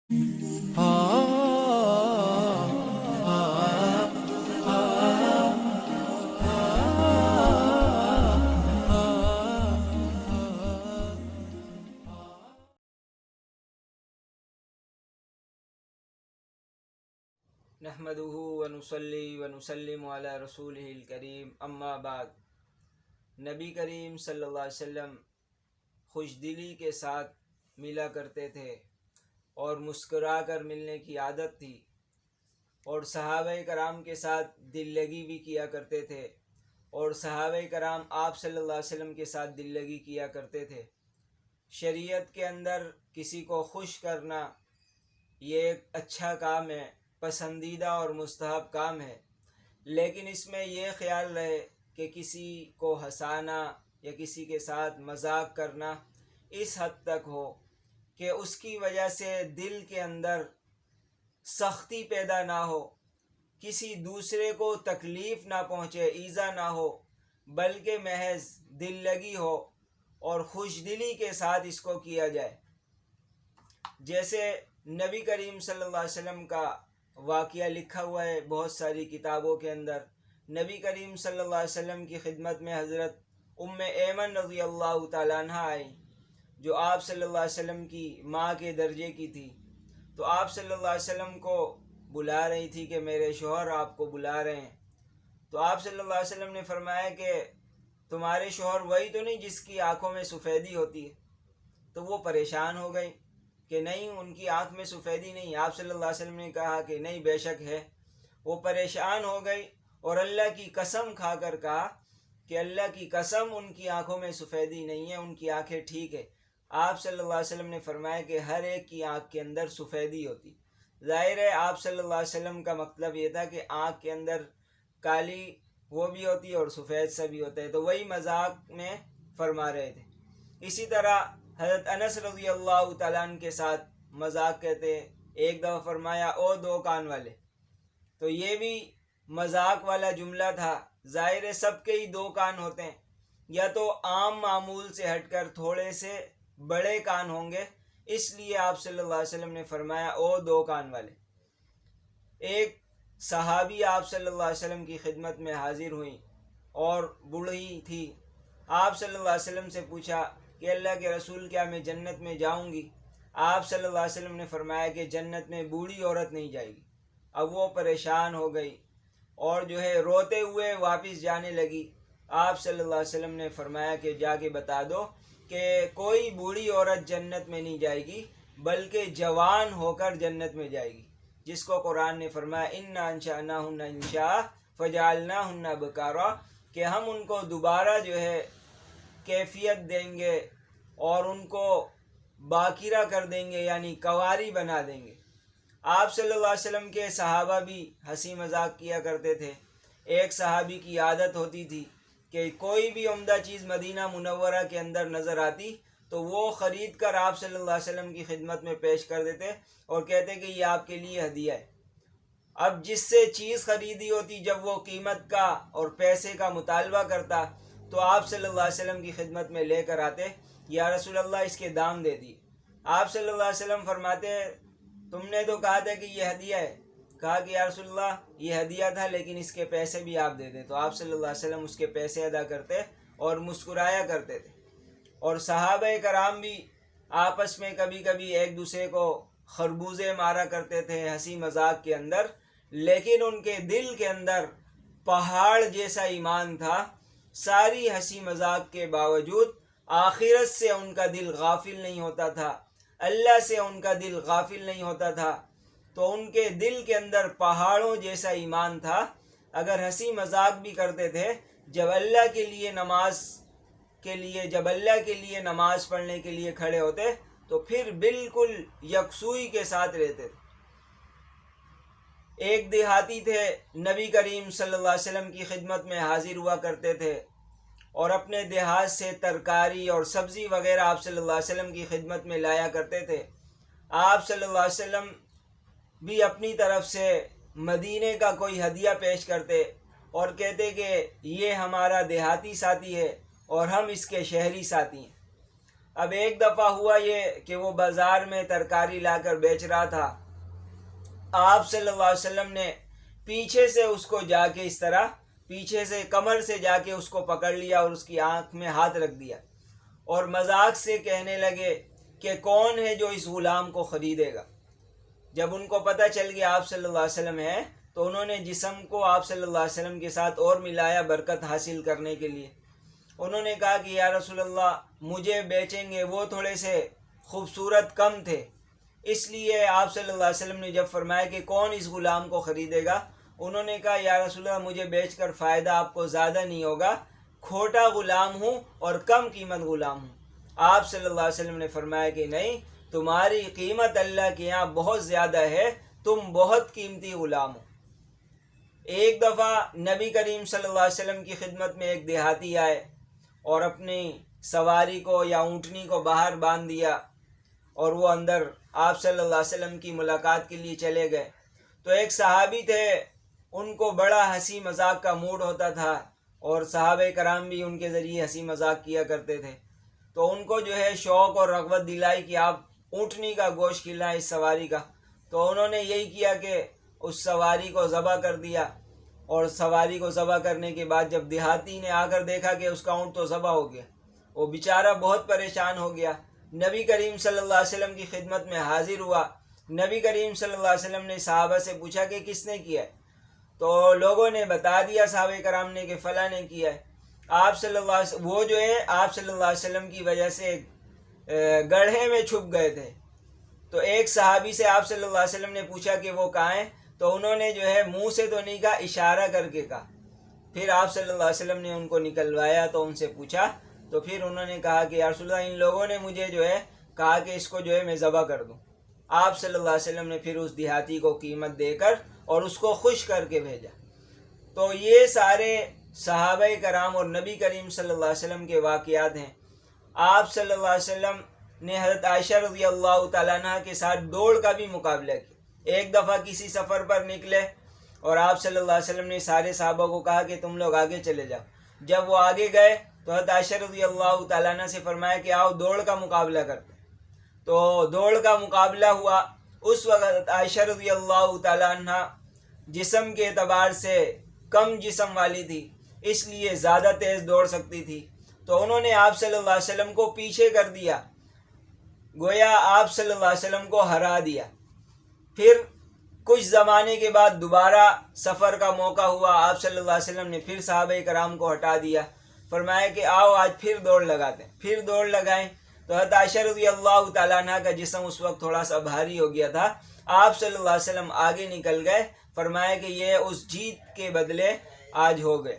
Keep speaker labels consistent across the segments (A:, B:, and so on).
A: نحمده ونصلي ونسلم علی رسولہ الکریم، اما بعد۔ نبی کریم صلی اللہ علیہ وسلم خوش دلی کے ساتھ ملا کرتے تھے اور مسکرا کر ملنے کی عادت تھی، اور صحابہ کرام کے ساتھ دل لگی بھی کیا کرتے تھے، اور صحابہ کرام آپ صلی اللہ علیہ وسلم کے ساتھ دل لگی کیا کرتے تھے۔ شریعت کے اندر کسی کو خوش کرنا یہ ایک اچھا کام ہے، پسندیدہ اور مستحب کام ہے، لیکن اس میں یہ خیال رہے کہ کسی کو ہنسانا یا کسی کے ساتھ مذاق کرنا اس حد تک ہو کہ اس کی وجہ سے دل کے اندر سختی پیدا نہ ہو، کسی دوسرے کو تکلیف نہ پہنچے، ایذا نہ ہو، بلکہ محض دل لگی ہو اور خوش دلی کے ساتھ اس کو کیا جائے۔ جیسے نبی کریم صلی اللہ علیہ وسلم کا واقعہ لکھا ہوا ہے بہت ساری کتابوں کے اندر۔ نبی کریم صلی اللہ علیہ وسلم کی خدمت میں حضرت ام ایمن رضی اللہ تعالیٰ عنہ آئی، جو آپ صلی اللہ علیہ وسلم کی ماں کے درجے کی تھی، تو آپ صلی اللہ علیہ وسلم کو بلا رہی تھی کہ میرے شوہر آپ کو بلا رہے ہیں۔ تو آپ صلی اللہ علیہ وسلم نے فرمایا کہ تمہارے شوہر وہی تو نہیں جس کی آنکھوں میں سفیدی ہوتی ہے؟ تو وہ پریشان ہو گئی کہ نہیں، ان کی آنکھ میں سفیدی نہیں۔ آپ صلی اللہ علیہ وسلم نے کہا کہ نہیں، بے شک ہے۔ وہ پریشان ہو گئی اور اللہ کی قسم کھا کر کہا کہ اللہ کی قسم ان کی آنکھوں میں سفیدی نہیں ہے، ان کی آنکھیں ٹھیک ہے۔ آپ صلی اللہ علیہ وسلم نے فرمایا کہ ہر ایک کی آنکھ کے اندر سفیدی ہوتی۔ ظاہر ہے آپ صلی اللہ علیہ وسلم کا مطلب یہ تھا کہ آنکھ کے اندر کالی وہ بھی ہوتی ہے اور سفید سا بھی ہوتا ہے، تو وہی مذاق میں فرما رہے تھے۔ اسی طرح حضرت انس رضی اللہ تعالیٰ عنہ کے ساتھ مذاق کہتے ہیں، ایک دفعہ فرمایا او دو کان والے، تو یہ بھی مذاق والا جملہ تھا۔ ظاہر ہے سب کے ہی دو کان ہوتے ہیں، یا تو عام معمول سے ہٹ کر تھوڑے سے بڑے کان ہوں گے، اس لیے آپ صلی اللہ علیہ وسلم نے فرمایا او دو کان والے۔ ایک صحابی آپ صلی اللہ علیہ وسلم کی خدمت میں حاضر ہوئیں اور بوڑھی تھی۔ آپ صلی اللہ علیہ وسلم سے پوچھا کہ اللہ کے رسول، کیا میں جنت میں جاؤں گی؟ آپ صلی اللہ علیہ وسلم نے فرمایا کہ جنت میں بوڑھی عورت نہیں جائے گی۔ اب وہ پریشان ہو گئی اور روتے ہوئے واپس جانے لگی۔ آپ صلی اللہ علیہ وسلم نے فرمایا کہ جا کے بتا دو کہ کوئی بوڑھی عورت جنت میں نہیں جائے گی، بلکہ جوان ہو کر جنت میں جائے گی، جس کو قرآن نے فرمایا اِنَّا أَنشَأْنَاهُنَّ إِنشَاءً فَجَعَلْنَاهُنَّ أَبْكَارًا، کہ ہم ان کو دوبارہ کیفیت دیں گے اور ان کو باکرہ کر دیں گے، یعنی کنواری بنا دیں گے۔ آپ صلی اللہ علیہ وسلم کے صحابہ بھی ہنسی مذاق کیا کرتے تھے۔ ایک صحابی کی عادت ہوتی تھی کہ کوئی بھی عمدہ چیز مدینہ منورہ کے اندر نظر آتی تو وہ خرید کر آپ صلی اللہ علیہ وسلم کی خدمت میں پیش کر دیتے اور کہتے کہ یہ آپ کے لیے ہدیہ ہے۔ اب جس سے چیز خریدی ہوتی، جب وہ قیمت کا اور پیسے کا مطالبہ کرتا تو آپ صلی اللہ علیہ وسلم کی خدمت میں لے کر آتے، یا رسول اللہ اس کے دام دے دیے۔ آپ صلی اللہ علیہ وسلم فرماتے تم نے تو کہا تھا کہ یہ ہدیہ ہے۔ کہا کہ یا رسول اللہ یہ ہدیہ تھا، لیکن اس کے پیسے بھی آپ دے دیں۔ تو آپ صلی اللہ علیہ وسلم اس کے پیسے ادا کرتے اور مسکرایا کرتے تھے۔ اور صحابہ کرام بھی آپس میں کبھی کبھی ایک دوسرے کو خربوزے مارا کرتے تھے ہنسی مذاق کے اندر، لیکن ان کے دل کے اندر پہاڑ جیسا ایمان تھا۔ ساری ہنسی مذاق کے باوجود آخرت سے ان کا دل غافل نہیں ہوتا تھا، اللہ سے ان کا دل غافل نہیں ہوتا تھا۔ تو ان کے دل کے اندر پہاڑوں جیسا ایمان تھا۔ اگر ہنسی مذاق بھی کرتے تھے، جب اللہ کے لیے نماز پڑھنے کے لیے کھڑے ہوتے تو پھر بالکل یکسوئی کے ساتھ رہتے تھے۔ ایک دیہاتی تھے، نبی کریم صلی اللہ علیہ وسلم کی خدمت میں حاضر ہوا کرتے تھے اور اپنے دیہات سے ترکاری اور سبزی وغیرہ آپ صلی اللہ علیہ وسلم کی خدمت میں لایا کرتے تھے۔ آپ صلی اللہ علیہ وسلم بھی اپنی طرف سے مدینے کا کوئی ہدیہ پیش کرتے اور کہتے کہ یہ ہمارا دیہاتی ساتھی ہے اور ہم اس کے شہری ساتھی ہیں۔ اب ایک دفعہ ہوا یہ کہ وہ بازار میں ترکاری لا کر بیچ رہا تھا، آپ صلی اللہ علیہ وسلم نے پیچھے سے اس کو جا کے اس طرح پیچھے سے کمر سے جا کے اس کو پکڑ لیا اور اس کی آنکھ میں ہاتھ رکھ دیا اور مذاق سے کہنے لگے کہ کون ہے جو اس غلام کو خریدے گا۔ جب ان کو پتہ چل گیا آپ صلی اللہ علیہ وسلم ہے تو انہوں نے جسم کو آپ صلی اللہ علیہ وسلم کے ساتھ اور ملایا برکت حاصل کرنے کے لیے۔ انہوں نے کہا کہ یا رسول اللہ مجھے بیچیں گے، وہ تھوڑے سے خوبصورت کم تھے، اس لیے آپ صلی اللہ علیہ وسلم نے جب فرمایا کہ کون اس غلام کو خریدے گا، انہوں نے کہا یا رسول اللہ مجھے بیچ کر فائدہ آپ کو زیادہ نہیں ہوگا، کھوٹا غلام ہوں اور کم قیمت غلام ہوں۔ آپ صلی اللہ علیہ وسلم نے فرمایا کہ نہیں، تمہاری قیمت اللہ کے یہاں بہت زیادہ ہے، تم بہت قیمتی غلام ہو۔ ایک دفعہ نبی کریم صلی اللہ علیہ وسلم کی خدمت میں ایک دیہاتی آئے اور اپنی سواری کو یا اونٹنی کو باہر باندھ دیا اور وہ اندر آپ صلی اللہ علیہ وسلم کی ملاقات کے لیے چلے گئے۔ تو ایک صحابی تھے، ان کو بڑا ہنسی مذاق کا موڈ ہوتا تھا اور صحابہ کرام بھی ان کے ذریعے ہنسی مذاق کیا کرتے تھے، تو ان کو جو ہے شوق اور رغبت دلائی کہ آپ اونٹنی کا گوشت کھلائیں اس سواری کا۔ تو انہوں نے یہی کیا کہ اس سواری کو ذبح کر دیا، اور سواری کو ذبح کرنے کے بعد جب دیہاتی نے آ کر دیکھا کہ اس کا اونٹ تو ذبح ہو گیا، وہ بیچارہ بہت پریشان ہو گیا، نبی کریم صلی اللہ علیہ وسلم کی خدمت میں حاضر ہوا۔ نبی کریم صلی اللہ علیہ وسلم نے صحابہ سے پوچھا کہ کس نے کیا ہے، تو لوگوں نے بتا دیا صحابہ کرام نے کہ فلاں نے کیا ہے۔ آپ صلی اللہ علیہ وسلم وہ جو ہے آپ صلی اللہ علیہ وسلم کی وجہ سے گڑھے میں چھپ گئے تھے، تو ایک صحابی سے آپ صلی اللہ علیہ وسلم نے پوچھا کہ وہ کہاں ہیں، تو انہوں نے جو ہے منہ سے تو نہیں کہا، اشارہ کر کے کہا۔ پھر آپ صلی اللہ علیہ وسلم نے ان کو نکلوایا تو ان سے پوچھا، تو پھر انہوں نے کہا کہ یا رسول اللہ ان لوگوں نے مجھے جو ہے کہا کہ اس کو جو ہے میں ذبح کر دوں۔ آپ صلی اللہ علیہ وسلم نے پھر اس دیہاتی کو قیمت دے کر اور اس کو خوش کر کے بھیجا۔ تو یہ سارے صحابہ کرام اور نبی کریم صلی اللہ علیہ وسلم کے واقعات ہیں۔ آپ صلی اللہ علیہ وسلم نے حضرت عائشہ رضی اللہ تعالیٰ عنہ کے ساتھ دوڑ کا بھی مقابلہ کیا۔ ایک دفعہ کسی سفر پر نکلے اور آپ صلی اللہ علیہ وسلم نے سارے صحابہ کو کہا کہ تم لوگ آگے چلے جاؤ۔ جب وہ آگے گئے تو حضرت عائشہ رضی اللہ تعالیٰ عنہ سے فرمایا کہ آؤ دوڑ کا مقابلہ کرتے۔ تو دوڑ کا مقابلہ ہوا۔ اس وقت عائشہ رضی اللہ تعالیٰ عنہ جسم کے اعتبار سے کم جسم والی تھی، اس لیے زیادہ تیز دوڑ سکتی تھی، تو انہوں نے آپ صلی اللہ علیہ وسلم کو پیچھے کر دیا، گویا آپ صلی اللہ علیہ وسلم کو ہرا دیا۔ پھر کچھ زمانے کے بعد دوبارہ سفر کا موقع ہوا، آپ صلی اللہ علیہ وسلم نے پھر صحابہ کرام کو ہٹا دیا، فرمایا کہ آؤ آج پھر دوڑ لگاتے ہیں۔ پھر دوڑ لگائیں تو حضرت عائشہ رضی اللہ تعالیٰ عنہ کا جسم اس وقت تھوڑا سا بھاری ہو گیا تھا، آپ صلی اللہ علیہ وسلم آگے نکل گئے، فرمایا کہ یہ اس جیت کے بدلے آج ہو گئے۔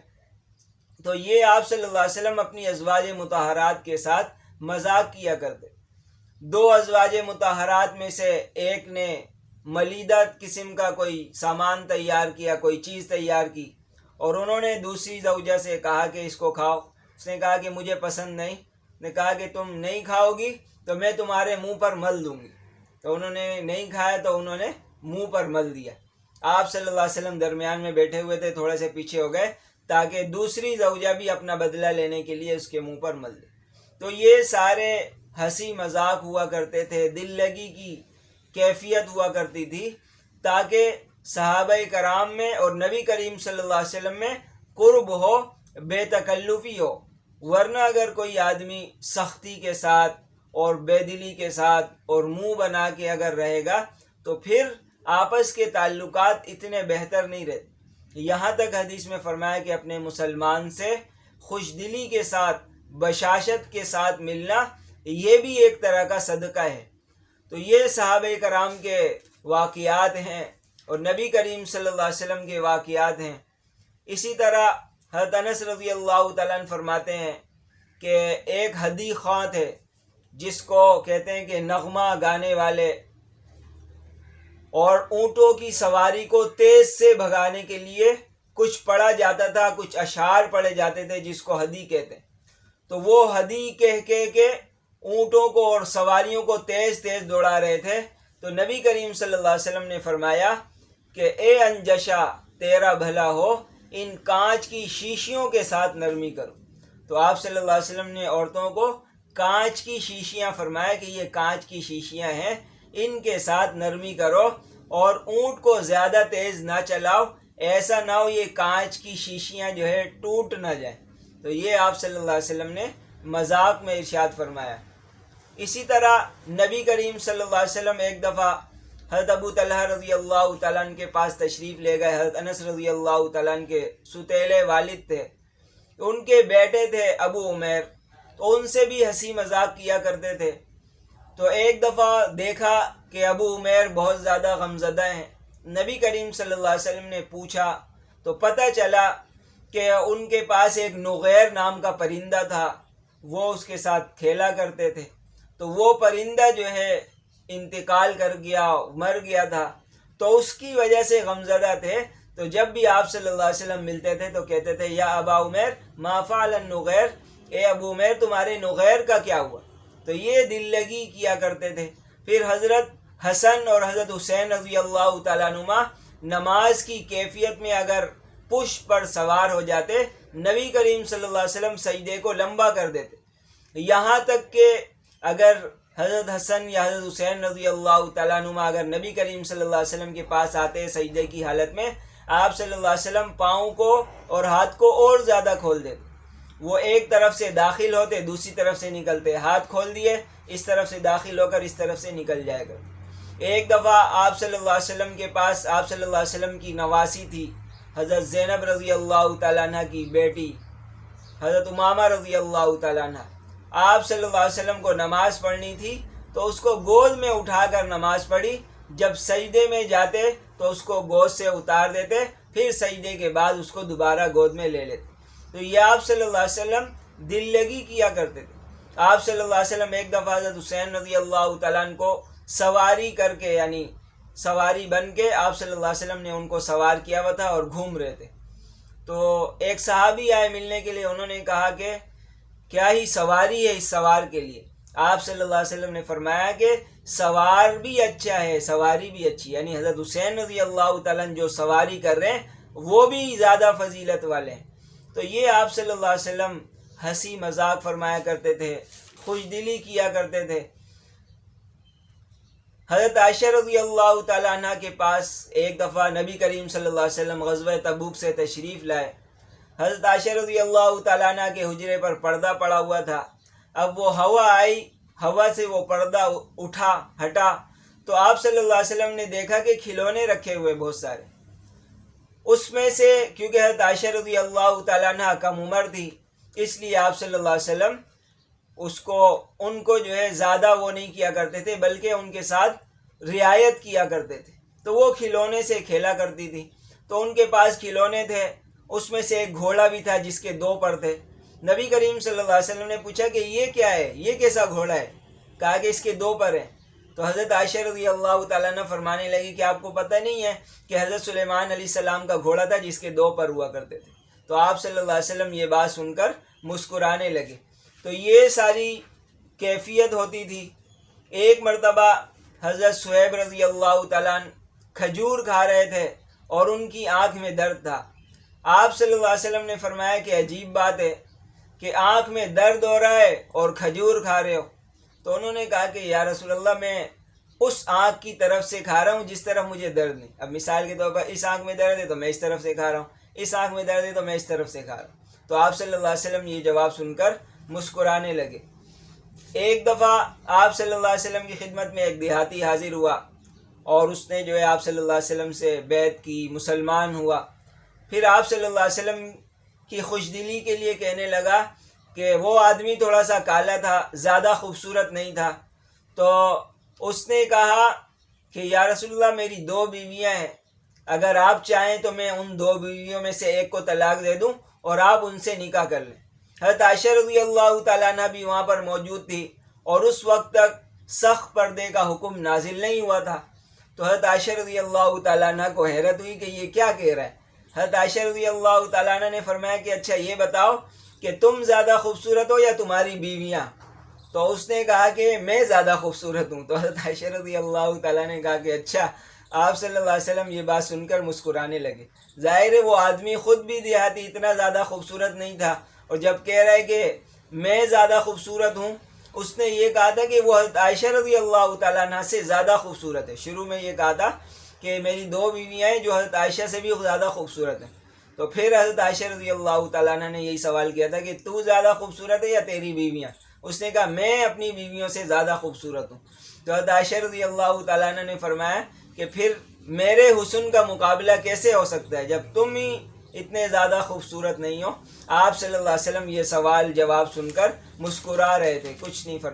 A: تو یہ آپ صلی اللہ علیہ وسلم اپنی ازواج مطہرات کے ساتھ مذاق کیا کرتے۔ دو ازواج مطہرات میں سے ایک نے ملیدہ قسم کا کوئی سامان تیار کیا، کوئی چیز تیار کی، اور انہوں نے دوسری زوجہ سے کہا کہ اس کو کھاؤ۔ اس نے کہا کہ مجھے پسند نہیں، نے کہا کہ تم نہیں کھاؤ گی تو میں تمہارے منہ پر مل دوں گی۔ تو انہوں نے نہیں کھایا تو انہوں نے منہ پر مل دیا۔ آپ صلی اللہ علیہ وسلم درمیان میں بیٹھے ہوئے تھے، تھوڑے سے پیچھے ہو گئے تاکہ دوسری زوجہ بھی اپنا بدلہ لینے کے لیے اس کے منہ پر مل دے۔ تو یہ سارے ہنسی مذاق ہوا کرتے تھے، دل لگی کی کیفیت ہوا کرتی تھی تاکہ صحابہ کرام میں اور نبی کریم صلی اللہ علیہ وسلم میں قرب ہو، بے تکلفی ہو، ورنہ اگر کوئی آدمی سختی کے ساتھ اور بے دلی کے ساتھ اور منہ بنا کے اگر رہے گا تو پھر آپس کے تعلقات اتنے بہتر نہیں رہتے۔ یہاں تک حدیث میں فرمایا کہ اپنے مسلمان سے خوش دلی کے ساتھ، بشاشت کے ساتھ ملنا یہ بھی ایک طرح کا صدقہ ہے۔ تو یہ صحابہ کرام کے واقعات ہیں اور نبی کریم صلی اللہ علیہ وسلم کے واقعات ہیں۔ اسی طرح حضرت انس رضی اللہ تعالیٰ عنہ فرماتے ہیں کہ ایک ہدی خواں تھے جس کو کہتے ہیں کہ نغمہ گانے والے، اور اونٹوں کی سواری کو تیز سے بھگانے کے لیے کچھ پڑھا جاتا تھا، کچھ اشعار پڑھے جاتے تھے جس کو ہدی کہتے ہیں۔ تو وہ ہدی کہہ کے اونٹوں کو اور سواریوں کو تیز تیز دوڑا رہے تھے۔ تو نبی کریم صلی اللہ علیہ وسلم نے فرمایا کہ اے انجشا تیرا بھلا ہو، ان کانچ کی شیشیوں کے ساتھ نرمی کرو۔ تو آپ صلی اللہ علیہ وسلم نے عورتوں کو کانچ کی شیشیاں فرمایا کہ یہ کانچ کی شیشیاں ہیں، ان کے ساتھ نرمی کرو اور اونٹ کو زیادہ تیز نہ چلاؤ، ایسا نہ ہو یہ کانچ کی شیشیاں جو ہے ٹوٹ نہ جائیں۔ تو یہ آپ صلی اللہ علیہ وسلم نے مذاق میں ارشاد فرمایا۔ اسی طرح نبی کریم صلی اللہ علیہ وسلم ایک دفعہ حضرت ابو طلحہ رضی اللہ تعالیٰ عنہ کے پاس تشریف لے گئے۔ حضرت انس رضی اللہ تعالیٰ عنہ کے ستیلے والد تھے، ان کے بیٹے تھے ابو عمیر، تو ان سے بھی ہنسی مذاق کیا کرتے تھے۔ تو ایک دفعہ دیکھا کہ ابو عمیر بہت زیادہ غمزدہ ہیں، نبی کریم صلی اللہ علیہ وسلم نے پوچھا تو پتہ چلا کہ ان کے پاس ایک نغیر نام کا پرندہ تھا، وہ اس کے ساتھ کھیلا کرتے تھے، تو وہ پرندہ جو ہے انتقال کر گیا، مر گیا تھا، تو اس کی وجہ سے غمزدہ تھے۔ تو جب بھی آپ صلی اللہ علیہ وسلم ملتے تھے تو کہتے تھے یا ابا عمیر ما فعل النغیر، اے ابو عمیر تمہارے نغیر کا کیا ہوا؟ تو یہ دل لگی کیا کرتے تھے۔ پھر حضرت حسن اور حضرت حسین رضی اللہ تعالیٰ عنہما نماز کی کیفیت میں اگر پشت پر سوار ہو جاتے، نبی کریم صلی اللہ علیہ وسلم سجدے کو لمبا کر دیتے، یہاں تک کہ اگر حضرت حسن یا حضرت حسین رضی اللہ تعالیٰ عنہما اگر نبی کریم صلی اللہ علیہ وسلم کے پاس آتے سجدے کی حالت میں، آپ صلی اللہ علیہ وسلم پاؤں کو اور ہاتھ کو اور زیادہ کھول دیتے، وہ ایک طرف سے داخل ہوتے دوسری طرف سے نکلتے، ہاتھ کھول دیے اس طرف سے داخل ہو کر اس طرف سے نکل جائے گا۔ ایک دفعہ آپ صلی اللہ علیہ وسلم کے پاس آپ صلی اللہ علیہ وسلم کی نواسی تھی حضرت زینب رضی اللہ تعالیٰ عنہ کی بیٹی حضرت امامہ رضی اللہ تعالیٰ عنہ، آپ صلی اللہ علیہ وسلم کو نماز پڑھنی تھی تو اس کو گود میں اٹھا کر نماز پڑھی، جب سجدے میں جاتے تو اس کو گود سے اتار دیتے، پھر سجدے کے بعد اس کو دوبارہ گود میں لے لیتے۔ تو یہ آپ صلی اللہ علیہ وسلم دل لگی کیا کرتے تھے۔ آپ صلی اللہ علیہ وسلم ایک دفعہ حضرت حسین رضی اللہ تعالیٰ عنہ کو سواری کر کے یعنی سواری بن کے آپ صلی اللہ علیہ وسلم نے ان کو سوار کیا ہوا تھا اور گھوم رہے تھے، تو ایک صحابی آئے ملنے کے لیے، انہوں نے کہا کہ کیا ہی سواری ہے اس سوار کے لیے؟ آپ صلی اللہ علیہ وسلم نے فرمایا کہ سوار بھی اچھا ہے سواری بھی اچھی، یعنی حضرت حسین رضی اللہ تعالیٰ عنہ جو سواری کر رہے ہیں وہ بھی زیادہ فضیلت والے ہیں۔ تو یہ آپ صلی اللہ علیہ وسلم ہنسی مذاق فرمایا کرتے تھے، خوش دلی کیا کرتے تھے۔ حضرت عائشہ رضی اللہ تعالیٰ عنہ کے پاس ایک دفعہ نبی کریم صلی اللہ علیہ وسلم غزوہ تبوک سے تشریف لائے۔ حضرت عائشہ رضی اللہ تعالیٰ عنہ کے حجرے پر پردہ پڑا ہوا تھا، اب وہ ہوا آئی، ہوا سے وہ پردہ ہٹا تو آپ صلی اللہ علیہ وسلم نے دیکھا کہ کھلونے رکھے ہوئے بہت سارے، اس میں سے کیونکہ حضرت عائشہ رضی اللہ تعالیٰ عنہ کم عمر تھی اس لیے آپ صلی اللہ علیہ وسلم ان کو جو ہے زیادہ وہ نہیں کیا کرتے تھے، بلکہ ان کے ساتھ رعایت کیا کرتے تھے، تو وہ کھلونے سے کھیلا کرتی تھی۔ تو ان کے پاس کھلونے تھے، اس میں سے ایک گھوڑا بھی تھا جس کے 2 پر تھے۔ نبی کریم صلی اللہ علیہ وسلم نے پوچھا کہ یہ کیا ہے، یہ کیسا گھوڑا ہے؟ کہا کہ اس کے 2 پر ہیں۔ تو حضرت عائشہ رضی اللہ تعالیٰ عنہ فرمانے لگی کہ آپ کو پتہ نہیں ہے کہ حضرت سلیمان علیہ السلام کا گھوڑا تھا جس کے 2 پر ہوا کرتے تھے؟ تو آپ صلی اللہ علیہ وسلم یہ بات سن کر مسکرانے لگے۔ تو یہ ساری کیفیت ہوتی تھی۔ ایک مرتبہ حضرت صہیب رضی اللہ تعالیٰ عنہ کھجور کھا رہے تھے اور ان کی آنکھ میں درد تھا۔ آپ صلی اللہ علیہ وسلم نے فرمایا کہ عجیب بات ہے کہ آنکھ میں درد ہو رہا ہے اور کھجور کھا رہے ہو۔ تو انہوں نے کہا کہ یا رسول اللہ میں اس آنکھ کی طرف سے کھا رہا ہوں جس طرف مجھے درد نہیں۔ اب مثال کے طور پر اس آنکھ میں درد ہے تو میں اس طرف سے کھا رہا ہوں، اس آنکھ میں درد ہے تو میں اس طرف سے کھا رہا ہوں۔ تو آپ صلی اللہ علیہ وسلم یہ جواب سن کر مسکرانے لگے۔ ایک دفعہ آپ صلی اللہ علیہ وسلم کی خدمت میں ایک دیہاتی حاضر ہوا اور اس نے جو ہے آپ صلی اللہ علیہ وسلم سے بیعت کی، مسلمان ہوا۔ پھر آپ صلی اللہ علیہ وسلم کی خوش دلی کے لیے کہنے لگا کہ وہ آدمی تھوڑا سا کالا تھا، زیادہ خوبصورت نہیں تھا، تو اس نے کہا کہ یا رسول اللہ میری 2 بیویاں ہیں، اگر آپ چاہیں تو میں ان 2 بیویوں میں سے ایک کو طلاق دے دوں اور آپ ان سے نکاح کر لیں۔ حضرت عائشہ رضی اللہ تعالیٰ عنہ بھی وہاں پر موجود تھی اور اس وقت تک سخت پردے کا حکم نازل نہیں ہوا تھا۔ تو حضرت عائشہ رضی اللہ تعالیٰ عنہ کو حیرت ہوئی کہ یہ کیا کہہ رہا ہے۔ حضرت عائشہ رضی اللہ تعالیٰ عنہ نے فرمایا کہ اچھا یہ بتاؤ کہ تم زیادہ خوبصورت ہو یا تمہاری بیویاں؟ تو اس نے کہا کہ میں زیادہ خوبصورت ہوں۔ تو حضرت عائشہ رضی اللہ تعالیٰ نے کہا کہ اچھا۔ آپ صلی اللہ علیہ وسلم یہ بات سن کر مسکرانے لگے۔ ظاہر ہے وہ آدمی خود بھی دیہاتی اتنا زیادہ خوبصورت نہیں تھا، اور جب کہہ رہا ہے کہ میں زیادہ خوبصورت ہوں اس نے یہ کہا تھا کہ وہ حضرت عائشہ رضی اللہ تعالیٰ عنہ سے زیادہ خوبصورت ہے. شروع میں یہ کہا تھا کہ میری 2 بیویاں ہیں جو حضرت عائشہ سے بھی زیادہ خوبصورت ہیں. تو پھر حضرت عائشہ رضی اللہ تعالیٰ عنہ نے یہی سوال کیا تھا کہ تو زیادہ خوبصورت ہے یا تیری بیویاں؟ اس نے کہا میں اپنی بیویوں سے زیادہ خوبصورت ہوں. تو حضرت عائشہ رضی اللہ تعالیٰ عنہ نے فرمایا کہ پھر میرے حسن کا مقابلہ کیسے ہو سکتا ہے جب تم ہی اتنے زیادہ خوبصورت نہیں ہو. آپ صلی اللہ علیہ وسلم یہ سوال جواب سن کر مسکرا رہے تھے, کچھ نہیں فرمایا.